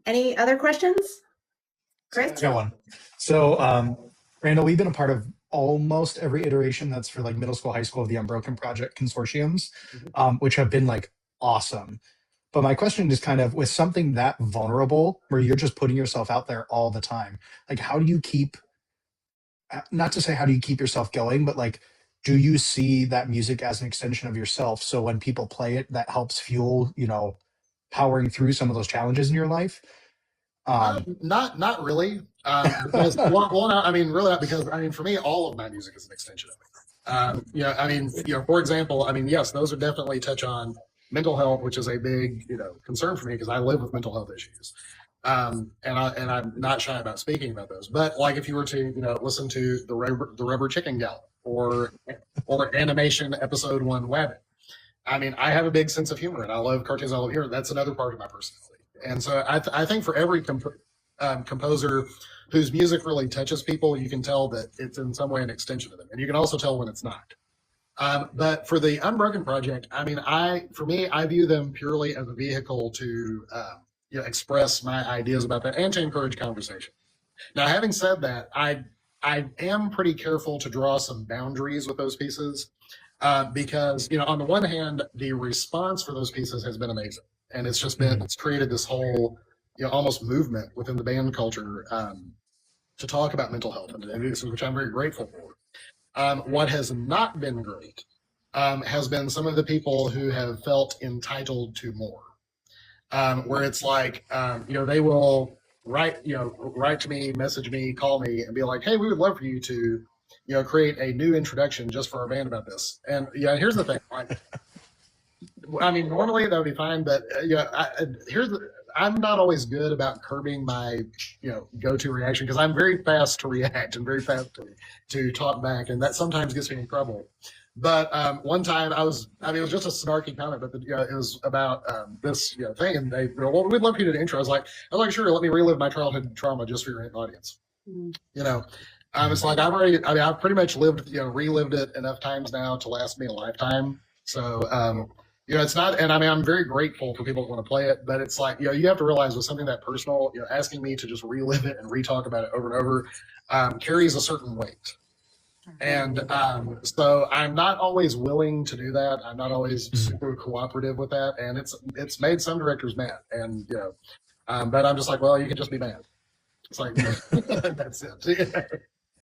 Any other questions? Chris? I got one. So, Randall, we've been a part of almost every iteration that's for like middle school, high school of the Unbroken Project consortiums, which have been like awesome. But my question is kind of with something that vulnerable where you're just putting yourself out there all the time, like how do you keep, not to say how do you keep yourself going, but like, do you see that music as an extension of yourself? So when people play it, that helps fuel, powering through some of those challenges in your life. Not really. Because I mean, really not because I mean, for me, all of my music is an extension of it. I mean, for example, I mean, yes, those are definitely touch on mental health, which is a big, concern for me because I live with mental health issues. And I'm not shy about speaking about those. But like, if you were to, listen to the rubber chicken gallop or animation episode 1 Wabbit, I mean, I have a big sense of humor and I love cartoons. I love humor. That's another part of my personality. And so I think for every composer whose music really touches people, you can tell that it's in some way an extension of them. And you can also tell when it's not. But for the Unbroken Project, I mean, for me, I view them purely as a vehicle to express my ideas about that and to encourage conversation. Now, having said that, I am pretty careful to draw some boundaries with those pieces because, on the one hand, the response for those pieces has been amazing. And it's just been, it's created this whole, almost movement within the band culture to talk about mental health, which I'm very grateful for. What has not been great has been some of the people who have felt entitled to more, where it's like, they will write to me, message me, call me, and be like, "Hey, we would love for you to, create a new introduction just for our band about this." And here's the thing, like, I mean, normally that would be fine, but I'm not always good about curbing my, go-to reaction because I'm very fast to react and very fast to talk back, and that sometimes gets me in trouble. But one time it was just a snarky comment, but it was about this thing, and they go, "Well, we'd love for you to intro." I was like, "Sure, let me relive my childhood trauma just for your audience." It's like I've pretty much relived it enough times now to last me a lifetime. So. It's not, and I mean, I'm very grateful for people who want to play it, but it's like, you have to realize with something that personal, asking me to just relive it and re-talk about it over and over carries a certain weight. And so I'm not always willing to do that. I'm not always super cooperative with that. And it's made some directors mad. And, but I'm just like, well, you can just be mad. It's like, that's it.